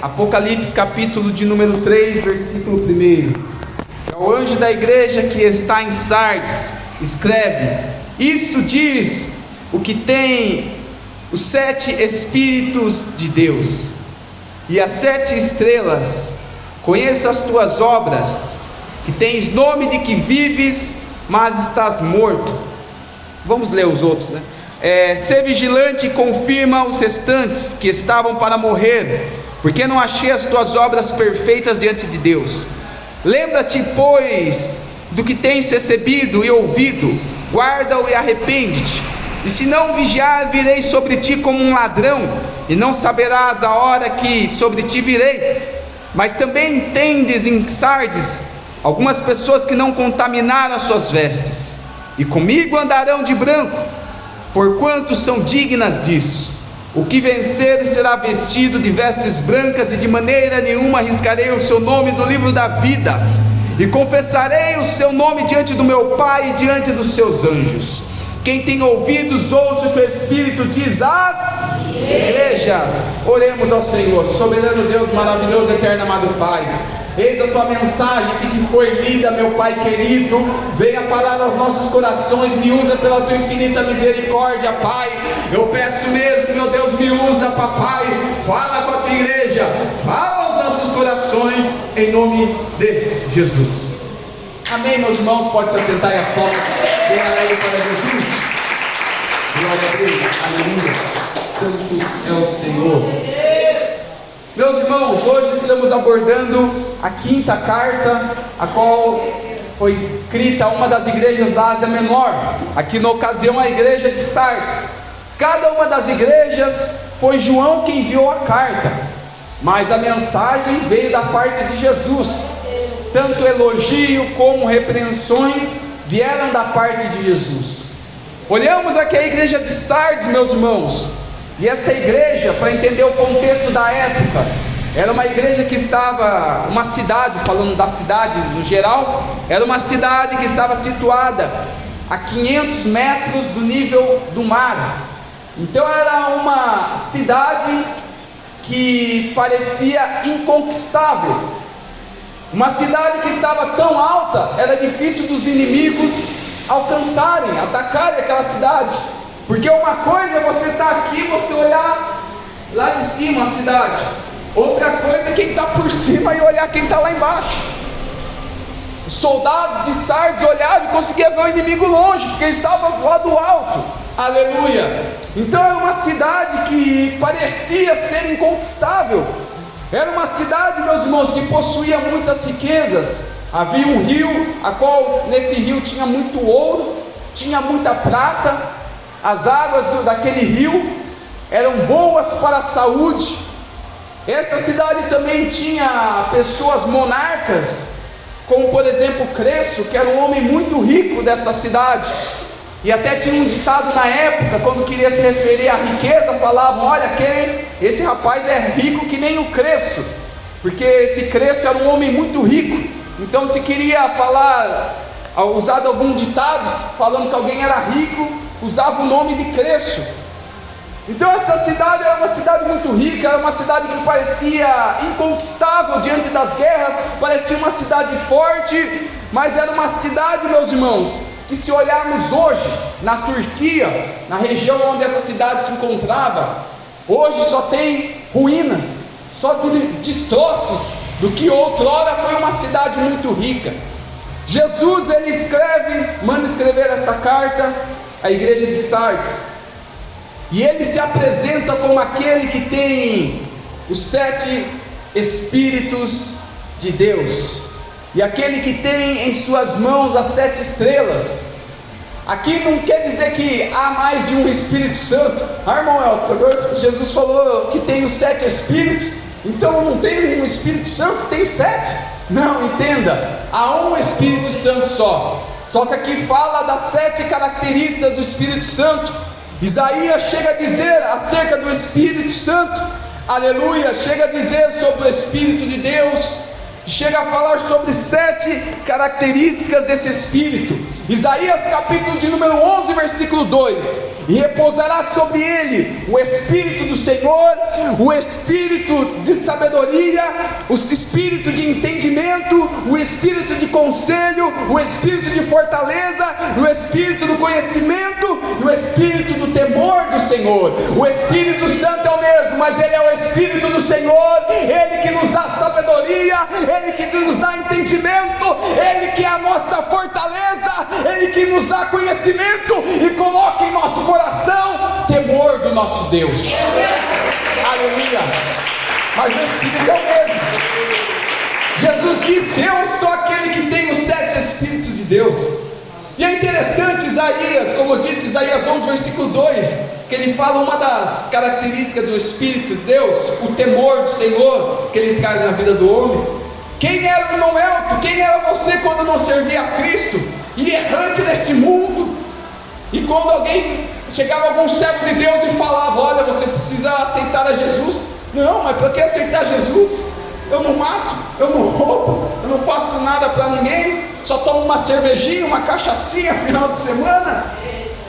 Apocalipse capítulo de número 3, versículo 1. Ao anjo da igreja que está em Sardes, escreve: isto diz o que tem os 7 Espíritos de Deus e as 7 estrelas. Conheça as tuas obras, que tens nome de que vives, mas estás morto. Vamos ler os outros, né? Ser vigilante e confirma os restantes que estavam para morrer, porque não achei as tuas obras perfeitas diante de Deus. Lembra-te, pois, do que tens recebido e ouvido, guarda-o e arrepende-te. E se não vigiar, virei sobre ti como um ladrão, e não saberás a hora que sobre ti virei. Mas também tendes em Sardes algumas pessoas que não contaminaram as suas vestes, e comigo andarão de branco, porquanto são dignas disso. O que vencer será vestido de vestes brancas, e de maneira nenhuma riscarei o seu nome do livro da vida, e confessarei o seu nome diante do meu Pai e diante dos seus anjos. Quem tem ouvidos, ouça o que o Espírito diz às igrejas. Oremos ao Senhor. Soberano Deus, maravilhoso, eterno, amado Pai, eis a tua mensagem aqui que foi lida, meu Pai querido. Venha parar aos nossos corações, me usa pela tua infinita misericórdia, Pai. Eu peço mesmo, meu Deus, me usa, Papai. Fala com a tua igreja, fala aos nossos corações, em nome de Jesus. Amém, meus irmãos, pode se assentar e as palmas. Glória para Jesus. Glória a Deus, aleluia. Santo é o Senhor. Meus irmãos, hoje estamos abordando a 5ª carta, a qual foi escrita a uma das igrejas da Ásia Menor, aqui na ocasião a igreja de Sardes. Cada uma das igrejas foi João quem enviou a carta, mas a mensagem veio da parte de Jesus. Tanto elogio como repreensões vieram da parte de Jesus. Olhamos aqui a igreja de Sardes, meus irmãos, e essa igreja, para entender o contexto da época, era uma igreja que estava, uma cidade, falando da cidade no geral, era uma cidade que estava situada a 500 metros do nível do mar. Então era uma cidade que parecia inconquistável, uma cidade que estava tão alta, era difícil dos inimigos alcançarem, atacarem aquela cidade. Porque uma coisa é você estar aqui, você olhar lá de cima a cidade, outra coisa é quem está por cima e olhar quem está lá embaixo. Os soldados de Sardes olhavam e conseguiam ver o inimigo longe, porque ele estava lá do alto. Aleluia! Então era uma cidade que parecia ser inconquistável. Era uma cidade, meus irmãos, que possuía muitas riquezas. Havia um rio, a qual nesse rio tinha muito ouro, tinha muita prata. As águas daquele rio eram boas para a saúde. Esta cidade também tinha pessoas monarcas, como por exemplo Creso, que era um homem muito rico desta cidade. E até tinha um ditado na época, quando queria se referir à riqueza, falavam: olha, esse rapaz é rico que nem o Creso, porque esse Creso era um homem muito rico. Então se queria falar, usado alguns ditados, falando que alguém era rico, usava o nome de Creso. Então essa cidade era uma cidade muito rica, era uma cidade que parecia inconquistável diante das guerras, parecia uma cidade forte, mas era uma cidade, meus irmãos, que se olharmos hoje na Turquia, na região onde essa cidade se encontrava, hoje só tem ruínas, só destroços do que outrora foi uma cidade muito rica. Jesus, ele manda escrever esta carta à igreja de Sardes, e ele se apresenta como aquele que tem os 7 Espíritos de Deus, e aquele que tem em suas mãos as 7 estrelas. Aqui não quer dizer que há mais de um Espírito Santo. Irmão Elton, Jesus falou que tem os 7 Espíritos, então não tem um Espírito Santo, tem 7? Não, entenda, há um Espírito Santo só que aqui fala das 7 características do Espírito Santo. Isaías chega a dizer acerca do Espírito Santo, aleluia, chega a dizer sobre o Espírito de Deus. chega a falar sobre 7 características desse Espírito. Isaías capítulo de número 11, versículo 2: e repousará sobre ele o Espírito do Senhor, o Espírito de sabedoria, o Espírito de entendimento, o Espírito de conselho, o Espírito de fortaleza, o Espírito do conhecimento e o Espírito do temor do Senhor. O Espírito Santo é o mesmo, mas ele é o Espírito do Senhor, ele que nos dá sabedoria, ele que nos dá entendimento, ele que é a nossa fortaleza, ele que nos dá conhecimento e coloca em nosso coração temor do nosso Deus. Aleluia. Mas o Espírito é o mesmo. Jesus disse: eu sou aquele que tem os 7 Espíritos de Deus. E é interessante Isaías, como eu disse, Isaías 11 versículo 2, que ele fala uma das características do Espírito de Deus, o temor do Senhor que ele traz na vida do homem. Quem era o irmão Elton? Quem era você quando não servia a Cristo? E errante nesse mundo. E quando alguém chegava, algum servo de Deus e falava: olha, você precisa aceitar a Jesus. Não, mas para que aceitar Jesus? Eu não mato, eu não roubo, eu não faço nada para ninguém, só tomo uma cervejinha, uma cachaçinha final de semana.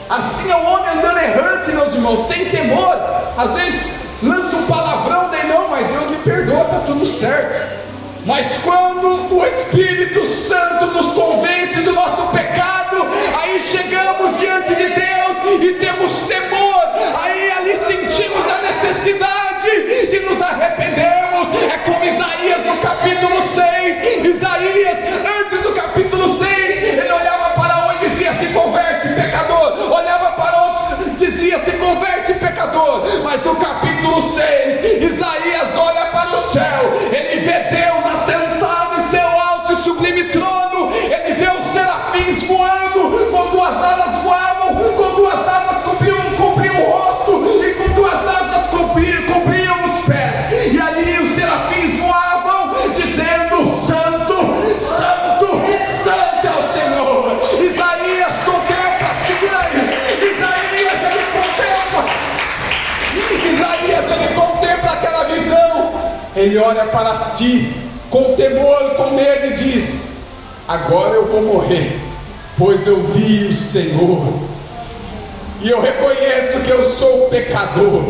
Assim é o homem andando errante, meus irmãos, sem temor. Às vezes lança um palavrão, daí não, mas Deus me perdoa, está tudo certo. Mas quando o Espírito Santo nos convence do nosso pecado, aí chegamos diante de Deus e temos temor, aí ali sentimos a necessidade de nos arrependermos. É como Isaías no capítulo 6, Isaías antes do capítulo 6, ele olhava para um e dizia: se converte, pecador. Olhava para outros, dizia: se converte, pecador. Mas no capítulo 6, Isaías olha para o céu, ele vê Deus assentado em seu alto e sublime trono, ele vê os serafins voando, com 2 alas voavam, com 2 asas cobriam o rosto, e com 2 asas cobriam os pés, e ali os serafins voavam, dizendo: santo, santo, santo é o Senhor. Isaías contempla, segura aí, Isaías ele contempla aquela visão, ele olha para si, com temor, com medo, e diz: agora eu vou morrer, pois eu vi o Senhor, e eu reconheço que eu sou pecador.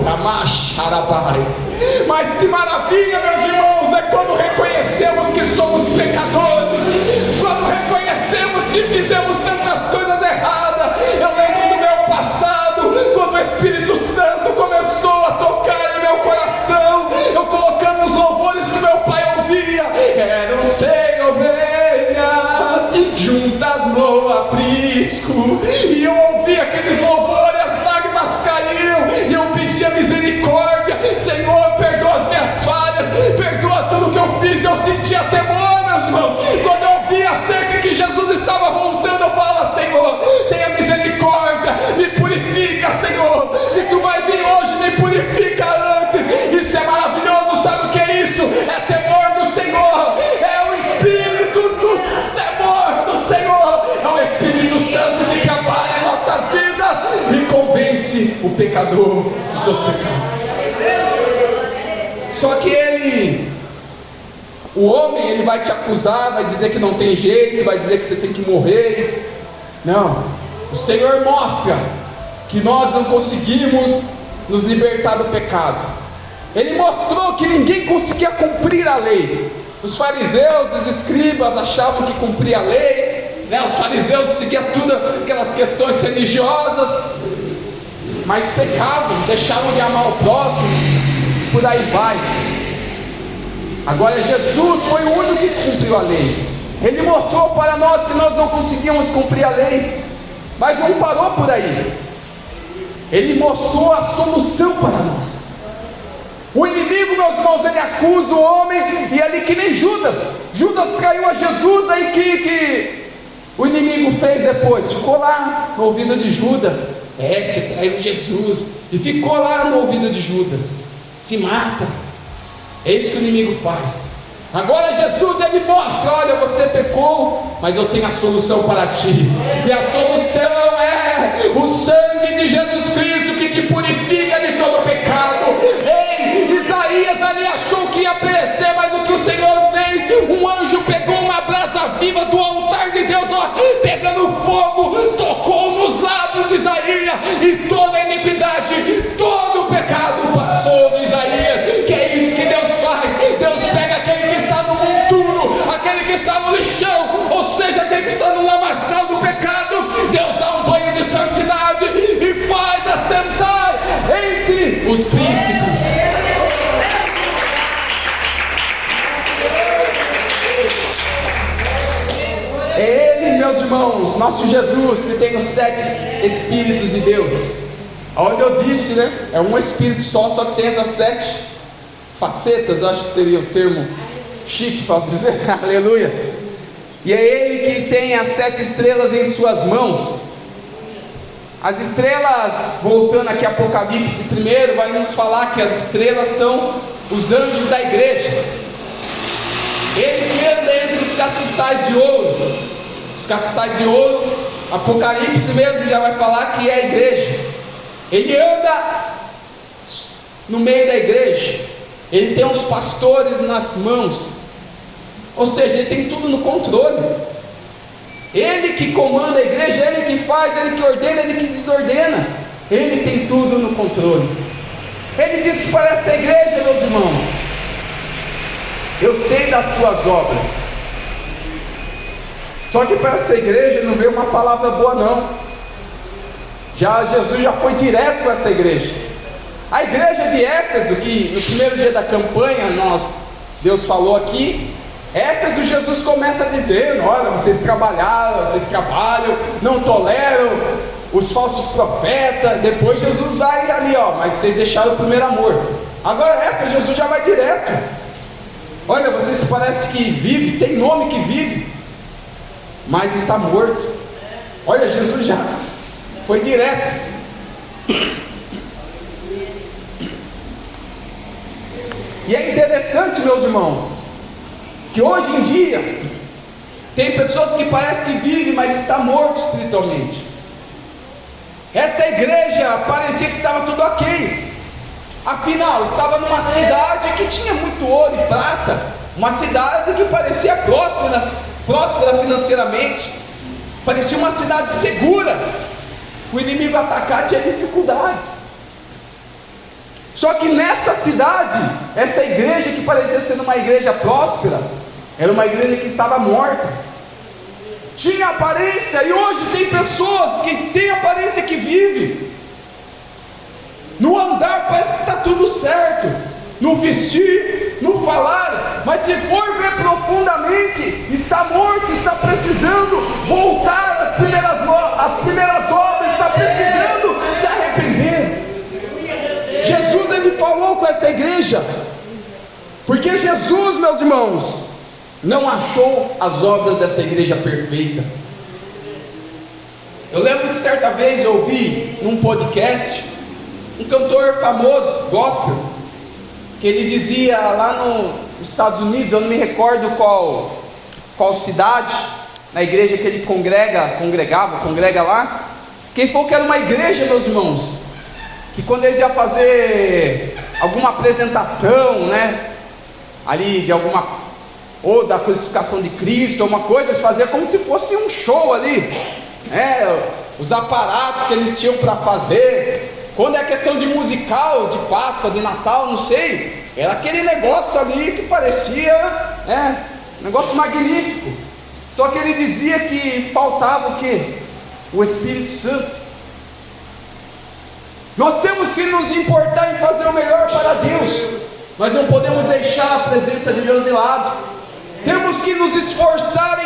Mas que maravilha, meus irmãos, é quando reconhecemos que somos pecadores, quando reconhecemos que fizemos tantas coisas erradas. Eu lembro do meu passado, quando o Espírito Santo começou a tocar em meu coração, eu colocando os louvores que meu pai ouvia: eram 100 ovelhas juntas no aprisco, e eu ouvia aqueles louvores, as lágrimas caíam, e eu pedia misericórdia: Senhor, perdoa as minhas falhas, perdoa tudo que eu fiz. Eu sentia temor, meus irmãos. Quando eu via acerca que Jesus estava voltando, eu falava: Senhor, tenha misericórdia, me purifica, Senhor. Se tu vai vir hoje, me purifica antes. Isso é maravilhoso. Sabe o que é isso? É temor do Senhor, é o Espírito do temor do Senhor, é o Espírito Santo que trabalha em nossas vidas e convence o pecador dos seus pecados. Só que o homem, ele vai te acusar, vai dizer que não tem jeito, vai dizer que você tem que morrer. Não, o Senhor mostra que nós não conseguimos nos libertar do pecado. Ele mostrou que ninguém conseguia cumprir a lei. Os fariseus, os escribas achavam que cumpria a lei, né? Os fariseus seguiam tudo aquelas questões religiosas, mas pecavam, deixavam de amar o próximo, por aí vai. Agora Jesus foi o único que cumpriu a lei. Ele mostrou para nós que nós não conseguíamos cumprir a lei, mas não parou por aí. Ele mostrou a solução para nós. O inimigo, meus irmãos, ele acusa o homem, e ali que nem Judas traiu a Jesus. Aí que o inimigo fez depois? Ficou lá no ouvido de Judas: você traiu Jesus. E ficou lá no ouvido de Judas: se mata. É isso que o inimigo faz. Agora Jesus, ele mostra: olha, você pecou, mas eu tenho a solução para ti. E a solução é o sangue de Jesus Cristo, que te purifica de todo pecado. Ei, Isaías ali achou que ia perecer, mas o que o Senhor fez? Um anjo no lamaçal do pecado, Deus dá um banho de santidade e faz assentar entre os príncipes. É Ele, meus irmãos, nosso Jesus, que tem os 7 Espíritos de Deus. Onde eu disse, né? É um Espírito só que tem essas 7 facetas, eu acho que seria o termo chique para dizer, aleluia. E é Ele que tem as 7 estrelas em suas mãos. As estrelas, voltando aqui a Apocalipse, primeiro vai nos falar que as estrelas são os anjos da igreja. Ele que anda entre os castiçais de ouro. Os castiçais de ouro, Apocalipse mesmo já vai falar que é a igreja. Ele anda no meio da igreja. Ele tem os pastores nas mãos. Ou seja, ele tem tudo no controle. Ele que comanda a igreja, ele que faz, ele que ordena, ele que desordena. Ele tem tudo no controle. Ele disse para esta igreja, meus irmãos: eu sei das tuas obras. Só que para essa igreja não veio uma palavra boa não. Jesus já foi direto para essa igreja. A igreja de Éfeso, que no primeiro dia da campanha Deus falou aqui, Éfeso, Jesus começa dizendo: olha, vocês trabalham, não toleram os falsos profetas. Depois Jesus vai ali, mas vocês deixaram o primeiro amor. Agora essa, Jesus já vai direto: olha, vocês parecem que vivem, tem nome que vive, mas está morto. Olha, Jesus já foi direto. E é interessante, meus irmãos, que hoje em dia tem pessoas que parecem que vivem, mas está morto espiritualmente. Essa igreja parecia que estava tudo ok. Afinal, estava numa cidade que tinha muito ouro e prata, uma cidade que parecia próspera financeiramente, parecia uma cidade segura. O inimigo atacar tinha dificuldades. Só que nesta cidade, essa igreja que parecia ser uma igreja próspera, era uma igreja que estava morta. Tinha aparência, e hoje tem pessoas que têm aparência que vivem. No andar parece que está tudo certo, no vestir, no falar, mas se for ver profundamente, está morto, está precisando voltar às primeiras obras, está precisando se arrepender. Jesus, ele falou com esta igreja, porque Jesus, meus irmãos, não achou as obras desta igreja perfeita. Eu lembro que certa vez eu ouvi num podcast um cantor famoso, gospel, que ele dizia lá nos Estados Unidos, eu não me recordo qual cidade, na igreja que ele congrega lá, que ele falou que era uma igreja, meus irmãos, que quando eles iam fazer alguma apresentação, né, ali de ou da crucificação de Cristo, alguma coisa, eles faziam como se fosse um show ali, os aparatos que eles tinham para fazer. Quando é questão de musical, de Páscoa, de Natal, não sei, era aquele negócio ali que parecia, um negócio magnífico. Só que ele dizia que faltava o quê? O Espírito Santo. Nós temos que nos importar em fazer o melhor para Deus, nós não podemos deixar a presença de Deus de lado. Temos que nos esforçar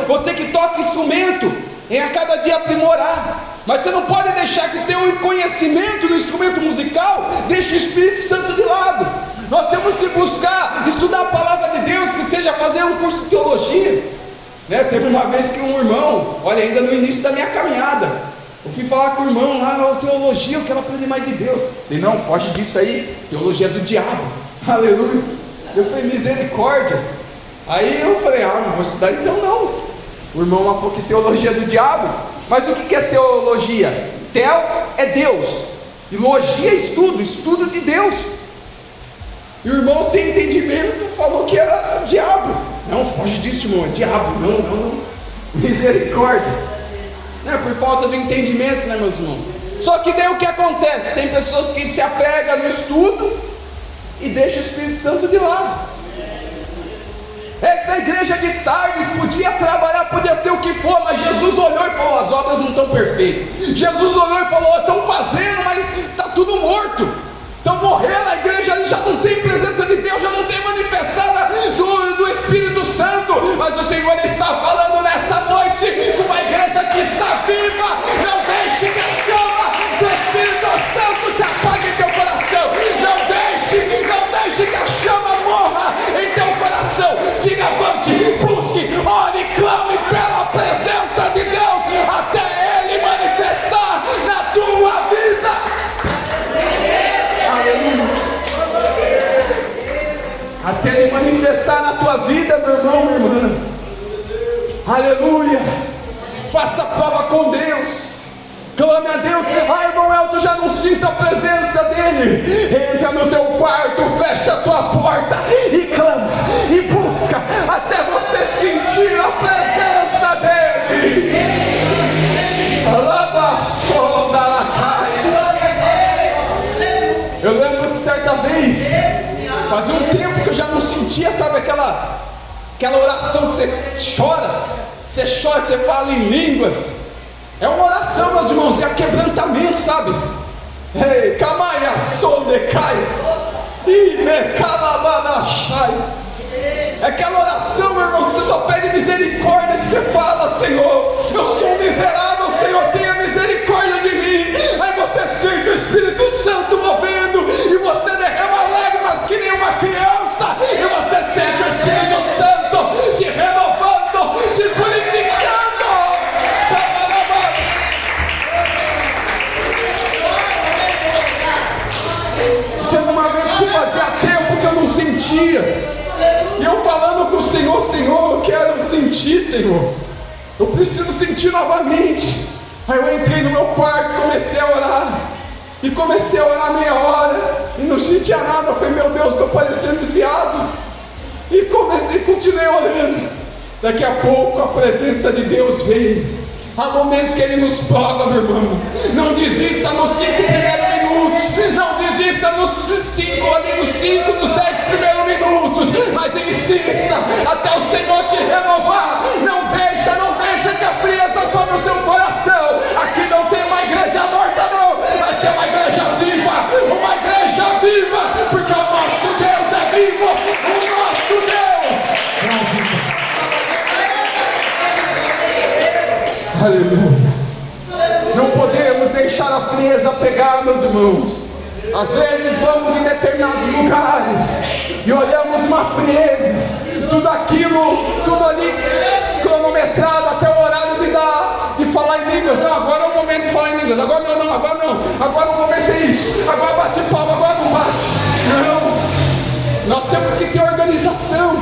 você que toca instrumento, em a cada dia aprimorar, mas você não pode deixar que o teu conhecimento do instrumento musical deixe o Espírito Santo de lado. Nós temos que buscar estudar a palavra de Deus, que seja fazer um curso de teologia, né? Teve uma vez que um irmão, olha, ainda no início da minha caminhada, eu fui falar com o irmão lá: teologia, eu quero aprender mais de Deus. Ele: não, foge disso aí, teologia é do diabo. Aleluia. Eu falei: misericórdia. Aí eu falei: não vou estudar então não. O irmão lá falou que teologia é do diabo. Mas o que é teologia? Tel é Deus, e logia é estudo de Deus. E o irmão, sem entendimento, falou que era diabo. Não, foge disso, irmão, é diabo. Não. Misericórdia. Por falta de entendimento, né, meus irmãos? Só que daí o que acontece? Tem pessoas que se apegam no estudo e deixam o Espírito Santo de lado. Essa igreja de Sardes podia trabalhar, podia ser o que for, mas Jesus olhou e falou: as obras não estão perfeitas. Jesus olhou e falou: estão fazendo, mas está tudo morto. Estão morrendo, a igreja ali já não tem presença de Deus, já não tem manifestada do Espírito Santo. Mas o Senhor está falando nessa noite com uma igreja que está viva. Não deixe que a chama do Espírito Santo se apague em teu coração. Não deixe que a chama morra em teu coração. Se levante, busque, ore, clame pela presença de Deus até Ele manifestar na tua vida. Aleluia. Até Ele manifestar na tua vida, meu irmão, minha irmã. Aleluia. Faça prova com Deus. Clame a Deus. Irmão Elton, já não sinto a presença dele. Entra no teu quarto, fecha a tua porta e clama e busca até você sentir a presença dele. Eu lembro que certa vez, fazia um tempo que eu já não sentia, sabe, aquela oração que você chora, que você fala em línguas. É uma oração, meus irmãos, é quebrantamento, sabe? Ei, camaia, sondecai, e mecalabadachai. É aquela oração, meu irmão, que você só pede misericórdia, que você fala: Senhor, eu sou um miserável, Senhor, tenha misericórdia de mim. Aí você sente o Espírito Santo movendo, e você derrama lágrimas que nem uma criança, e você sente o Espírito Santo te renovando, te purificando. Teve uma vez que fazia tempo que eu não sentia, e eu falando com o Senhor: Senhor, eu quero sentir, Senhor, eu preciso sentir novamente. Aí eu entrei no meu quarto, comecei a orar, e comecei a orar meia hora, e não sentia nada. Eu falei: meu Deus, estou parecendo desviado. E continuei orando. Daqui a pouco a presença de Deus veio. Há momentos que Ele nos prova, meu irmão. Não desista nos 5 primeiros minutos. Não desista nos 5 dos 10 primeiros minutos. Mas insista até o Senhor te renovar. Não deixa que a frieza tome o teu coração. Aqui não tem uma igreja morta, não. Mas tem uma igreja viva. Uma igreja viva. Porque o nosso Deus é vivo. O nosso Deus é vivo. Aleluia. Não podemos deixar a frieza pegar, meus irmãos. Às vezes vamos em determinados lugares e olhamos uma frieza, tudo ali cronometrado até o horário de falar em línguas. Não, agora é o momento de falar em línguas. Agora não. Agora o momento é isso. Agora bate palma, agora não bate. Não. Nós temos que ter organização,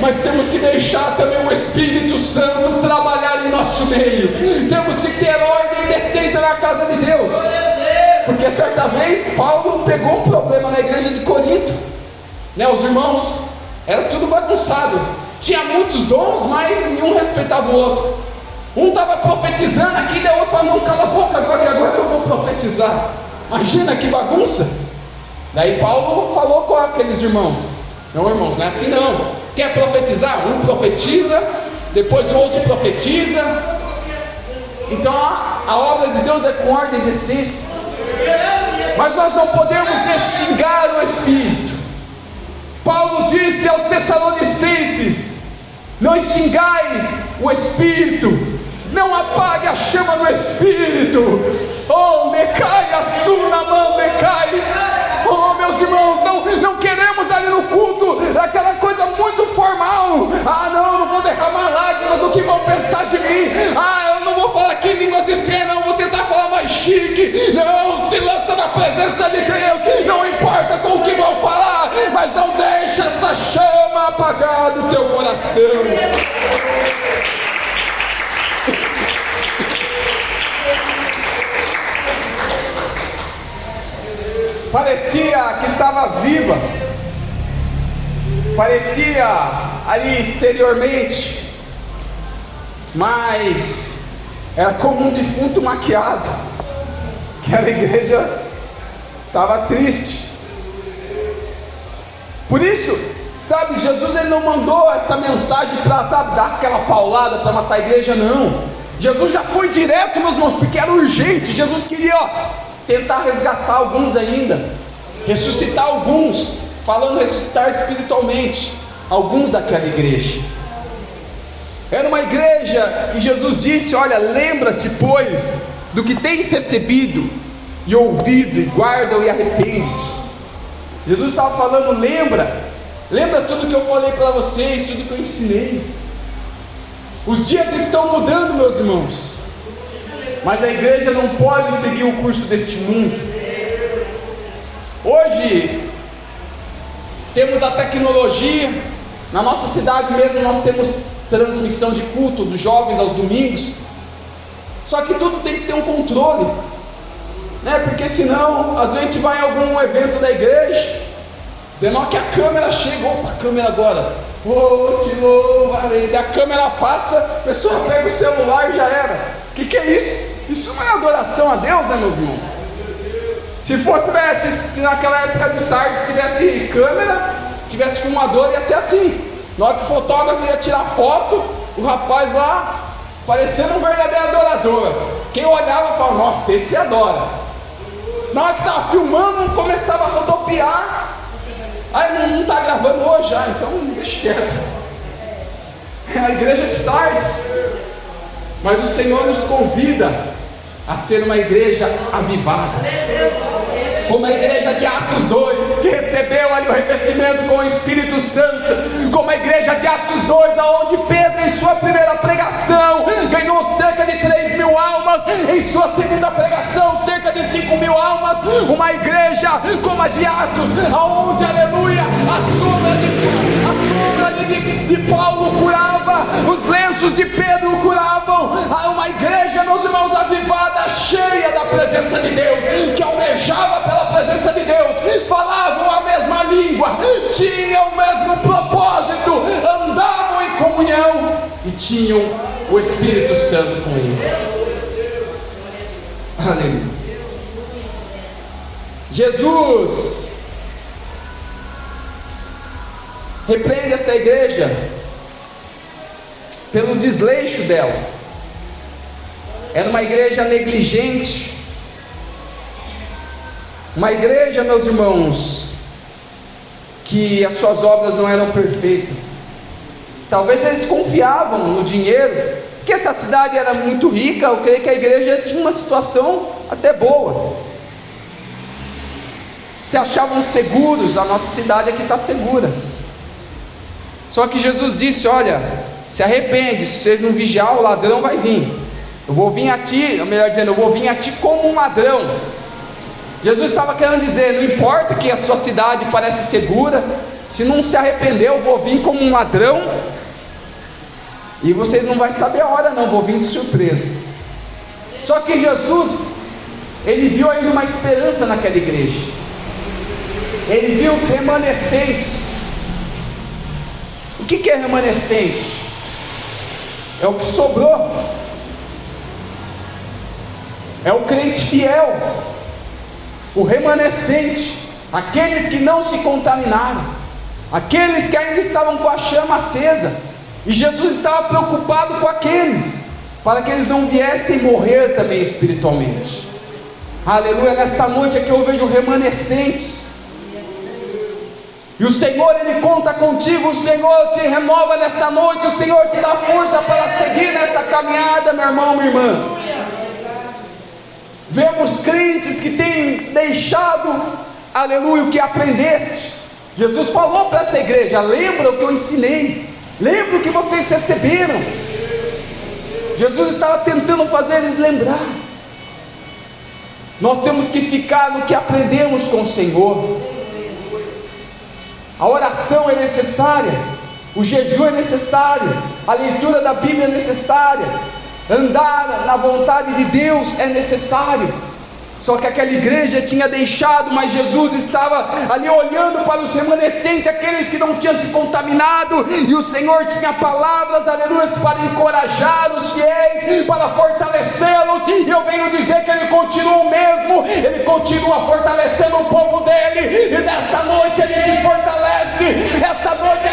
mas temos que deixar também o Espírito Santo trabalhar em nosso meio. Temos que ter ordem e decência na casa de Deus. Porque certa vez Paulo pegou um problema na igreja de Corinto, né? Os irmãos era tudo bagunçado, tinha muitos dons, mas nenhum respeitava o outro. Um estava profetizando aqui, daí o outro falou: não, cala a boca agora, que agora eu vou profetizar. Imagina que bagunça. Daí Paulo falou com aqueles irmãos: não, irmãos, não é assim não. Quer profetizar? Um profetiza, depois o outro profetiza. Então a obra de Deus é com ordem e decência. Mas nós não podemos extinguir o Espírito. Paulo disse aos Tessalonicenses: não extingais o Espírito, não apague a chama do Espírito. Oh, decai a sua mão, decai. Oh, meus irmãos, não queremos ali no culto aquela coisa muito formal. Não vou derramar lágrimas, o que vão pensar de mim? Eu não vou falar aqui em línguas estranhas, não, vou tentar falar mais chique. Não, se lança na presença de Deus, não importa com o que vão falar, mas não deixa essa chama apagar do teu coração. Parecia que estava viva, parecia ali exteriormente, mas era como um defunto maquiado. Aquela igreja estava triste. Por isso, Sabe, Jesus ele não mandou essa mensagem para, sabe, dar aquela paulada para matar a igreja, não. Jesus já foi direto, meus irmãos, porque era urgente. Jesus queria, tentar resgatar alguns ainda, ressuscitar alguns, falando ressuscitar espiritualmente, alguns daquela igreja. Era uma igreja que Jesus disse: olha, lembra-te, pois, do que tens recebido e ouvido, e guarda-o e arrepende-te. Jesus estava falando: lembra tudo que eu falei para vocês, tudo que eu ensinei. Os dias estão mudando, meus irmãos, mas a igreja não pode seguir o curso deste mundo. Hoje temos a tecnologia, na nossa cidade mesmo nós temos transmissão de culto dos jovens aos domingos. Só que tudo tem que ter um controle, né? Porque senão, às vezes a gente vai em algum evento da igreja, demora que a câmera chega, opa, a câmera agora, te louvarei, a câmera passa, a pessoa pega o celular e já era. O que é isso? Isso não é adoração a Deus, né, meus irmãos? Se fosse, se naquela época de Sardes tivesse câmera, tivesse filmador, ia ser assim. Na hora que o fotógrafo ia tirar foto, o rapaz lá, parecendo um verdadeiro adorador. Quem olhava falava: nossa, esse adora. Na hora que estava filmando, começava a rodopiar. Aí não está gravando hoje, então deixa quieto. É a igreja de Sardes. Mas o Senhor nos convida a ser uma igreja avivada, como a igreja de Atos 2, que recebeu ali o revestimento com o Espírito Santo, como a igreja de Atos 2, aonde Pedro, em sua primeira pregação, ganhou cerca de 3.000 almas, em sua segunda pregação, cerca de 5.000 almas. Uma igreja como a de Atos, aonde, aleluia, a sombra de Paulo curava, os lenços de Pedro curavam. Uma igreja, meus irmãos, avivada, cheia da presença de Deus, que almejava pela presença de Deus, falavam a mesma língua, tinham o mesmo propósito, andavam em comunhão e tinham o Espírito Santo com eles. Aleluia. Jesus repreende esta igreja pelo desleixo dela. Era uma igreja negligente, uma igreja, meus irmãos, que as suas obras não eram perfeitas. Talvez eles confiavam no dinheiro, porque essa cidade era muito rica. Eu creio que a igreja tinha uma situação até boa, se achavam seguros. A nossa cidade aqui está segura. Só que Jesus disse: olha, se arrepende, se vocês não vigiar, o ladrão vai vir. Eu vou vir a ti, ou melhor dizendo, eu vou vir a ti como um ladrão. Jesus estava querendo dizer: não importa que a sua cidade parece segura, se não se arrepender, eu vou vir como um ladrão, e vocês não vão saber a hora não, vou vir de surpresa. Só que Jesus, ele viu ainda uma esperança naquela igreja. Ele viu os remanescentes. O que é remanescente? É o que sobrou, é o crente fiel, o remanescente, aqueles que não se contaminaram, aqueles que ainda estavam com a chama acesa. E Jesus estava preocupado com aqueles, para que eles não viessem morrer também espiritualmente. Aleluia. Nesta noite aqui eu vejo remanescentes, e o Senhor, Ele conta contigo. O Senhor te renova nesta noite, o Senhor te dá força para seguir nesta caminhada, meu irmão, minha irmã. Vemos crentes que têm deixado, aleluia, o que aprendeste. Jesus falou para essa igreja: lembra o que eu ensinei, lembra o que vocês receberam. Jesus estava tentando fazer eles lembrar. Nós temos que ficar no que aprendemos com o Senhor. A oração é necessária, o jejum é necessário, a leitura da Bíblia é necessária, andar na vontade de Deus é necessário. Só que aquela igreja tinha deixado, mas Jesus estava ali olhando para os remanescentes, aqueles que não tinham se contaminado, e o Senhor tinha palavras, aleluia, para encorajar os fiéis, para fortalecê-los. E eu venho dizer que Ele continua o mesmo, Ele continua fortalecendo o povo dele, e nesta noite Ele te fortalece, esta noite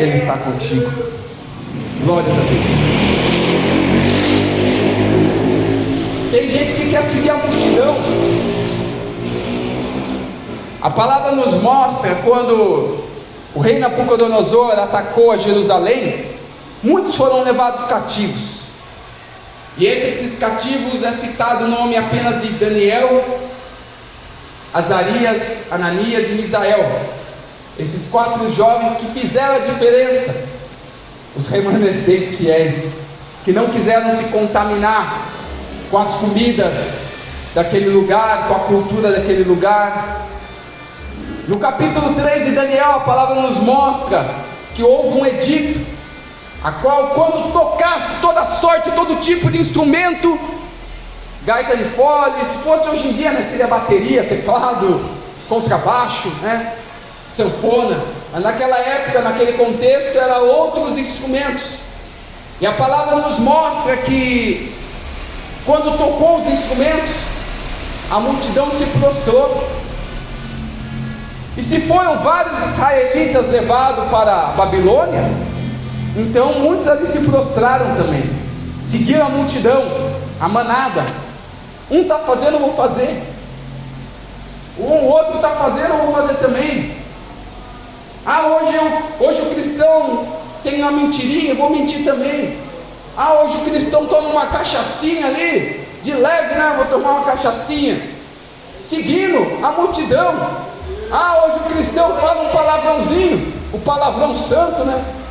Ele está contigo. Glórias a Deus. Tem gente que quer seguir a multidão. A palavra nos mostra quando o rei Nabucodonosor atacou a Jerusalém, muitos foram levados cativos. E entre esses cativos é citado o nome apenas de Daniel, Azarias, Ananias e Misael. Esses 4 jovens que fizeram a diferença. Os remanescentes fiéis, que não quiseram se contaminar com as comidas daquele lugar, com a cultura daquele lugar. No capítulo 3 de Daniel, a palavra nos mostra que houve um edito, a qual quando tocasse toda sorte, todo tipo de instrumento, gaita de fole, se fosse hoje em dia, seria bateria, teclado, contrabaixo, sanfona, mas naquela época, naquele contexto, eram outros instrumentos. E a palavra nos mostra que quando tocou os instrumentos, a multidão se prostrou. E se foram vários israelitas levados para a Babilônia, então muitos ali se prostraram também, seguiram a multidão, a manada. Um está fazendo, eu vou fazer. O outro está fazendo, eu vou fazer também. Hoje o cristão tem uma mentirinha, eu vou mentir também. Hoje o cristão toma uma cachaçinha ali, de leve, vou tomar uma cachaçinha, seguindo a multidão. Hoje o cristão fala um palavrãozinho, o palavrão santo,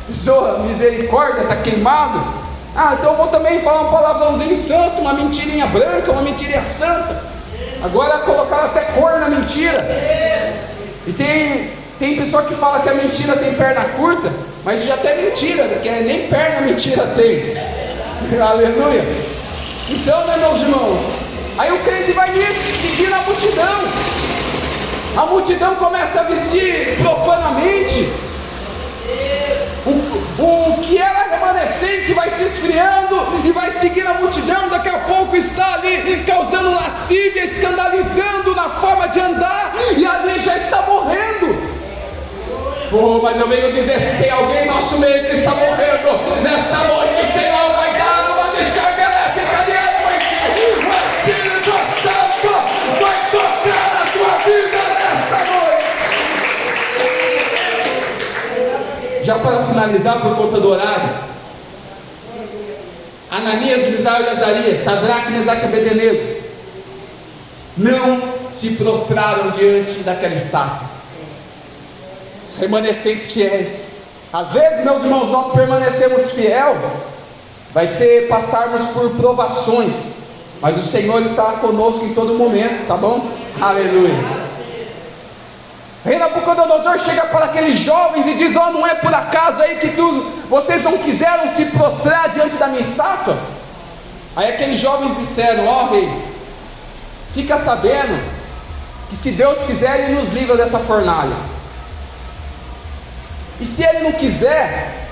Pessoa, misericórdia, está queimado. Então eu vou também falar um palavrãozinho santo, uma mentirinha branca, uma mentirinha santa. Agora colocaram até cor na mentira. E tem pessoa que fala que a mentira tem perna curta, mas isso já até é mentira, porque nem perna a mentira tem. Aleluia. Então, meus irmãos, aí o crente vai seguir a multidão. A multidão começa a vestir profanamente. O que era remanescente vai se esfriando e vai seguir a multidão. Daqui a pouco está ali causando lascívia, escandalizando na forma de andar, e ali já está morrendo. Mas eu venho dizer que tem alguém em nosso meio que está morrendo. Nesta noite o Senhor vai dar uma descarga elétrica de noite. O Espírito Santo vai tocar a tua vida nesta noite. Já para finalizar, por conta do horário, Ananias, Misael e Azarias, Sadraque, Mesaque e Abednego, não se prostraram diante daquela estátua. Os remanescentes fiéis. Às vezes, meus irmãos, nós permanecemos fiel, vai ser passarmos por provações, mas o Senhor está conosco em todo momento, tá bom? Aleluia. Rei Nabucodonosor chega para aqueles jovens e diz: não é por acaso aí que vocês não quiseram se prostrar diante da minha estátua? Aí aqueles jovens disseram: rei, fica sabendo que se Deus quiser, Ele nos livra dessa fornalha. E se Ele não quiser,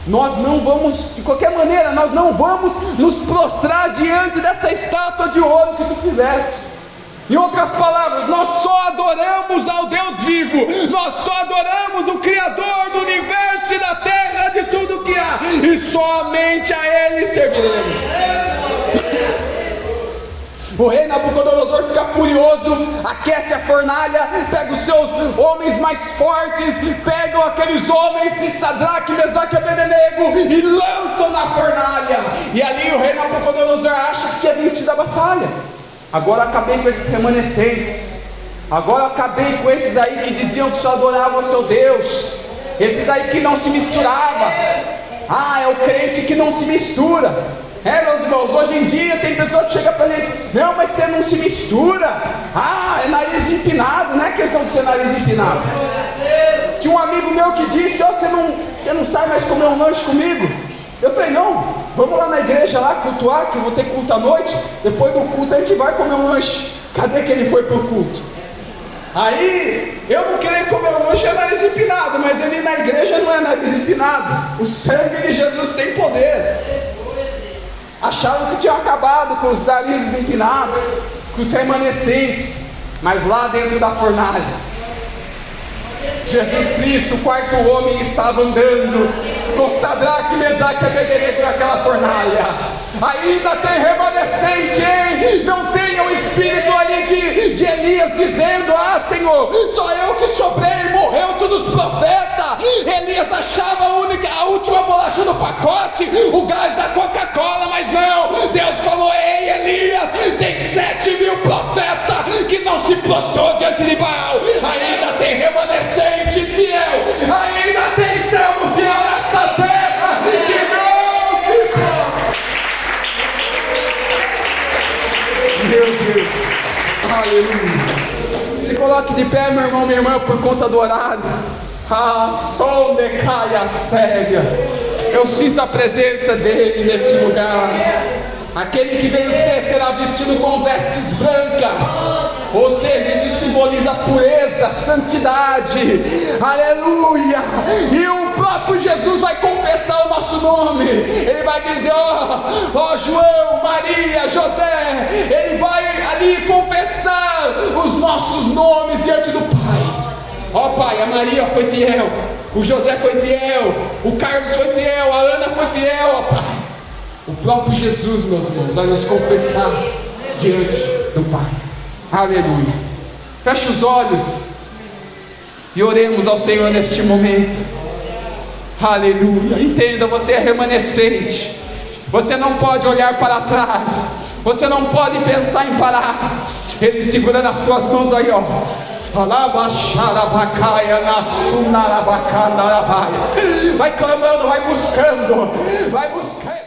nós não vamos, de qualquer maneira, nós não vamos nos prostrar diante dessa estátua de ouro que tu fizeste. Em outras palavras, nós só adoramos ao Deus vivo, nós só adoramos o Criador do universo e da terra, de tudo que há, e somente a Ele serviremos. O rei Nabucodonosor fica furioso, aquece a fornalha, pega os seus homens mais fortes, pegam aqueles homens, Sadraque, Mesaque e Abednego, e lançam na fornalha. E ali o rei Nabucodonosor acha que tinha vencido a batalha. Agora acabei com esses remanescentes, agora acabei com esses aí que diziam que só adoravam o seu Deus, esses aí que não se misturavam. É o crente que não se mistura. Meus irmãos, hoje em dia tem pessoa que chega pra gente: não, mas você não se mistura. É nariz empinado. Não é questão de ser nariz empinado. Tinha um amigo meu que disse: você não sai mais comer um lanche comigo? Eu falei: não, vamos lá na igreja lá cultuar, que eu vou ter culto à noite. Depois do culto a gente vai comer um lanche. Cadê que ele foi pro culto? Aí, eu não queria comer um lanche é nariz empinado, mas ele na igreja não é nariz empinado. O sangue de Jesus tem poder. Acharam que tinham acabado com os narizes empinados, com os remanescentes, mas lá dentro da fornalha, Jesus Cristo, o quarto homem, estava andando com Sadraque, Mesaque e Abednego naquela fornalha. Ainda tem remanescente, hein? Não tenha o espírito ali de Elias dizendo: ah, Senhor, só eu que sobrei, morreu todos os profetas. Elias achava a última bolacha do pacote, o gás da Coca-Cola, mas não. Deus falou: ei, Elias, tem 7.000 profetas que não se prostrou diante de Baal. Ainda tem remanescente fiel, ainda tem servo fiel nessa terra que não se prostra. Meu Deus, aleluia. Se coloque de pé, meu irmão, minha irmã, por conta do horário. Ah, sol decai a cega. Eu sinto a presença dele nesse lugar. Aquele que vencer será vestido com vestes brancas, ou seja, isso simboliza pureza, santidade, aleluia. E o próprio Jesus vai confessar o nosso nome. Ele vai dizer: ó João, Maria, José. Ele vai ali confessar os nossos nomes diante do Pai. Ó Pai, a Maria foi fiel, o José foi fiel, o Carlos foi fiel, a Ana foi fiel, ó Pai. O próprio Jesus, meus irmãos, vai nos confessar diante do Pai. Aleluia. Feche os olhos e oremos ao Senhor neste momento. Aleluia. Entenda, você é remanescente. Você não pode olhar para trás. Você não pode pensar em parar. Ele segurando as suas mãos aí, ó. Vai clamando, vai buscando, vai buscando.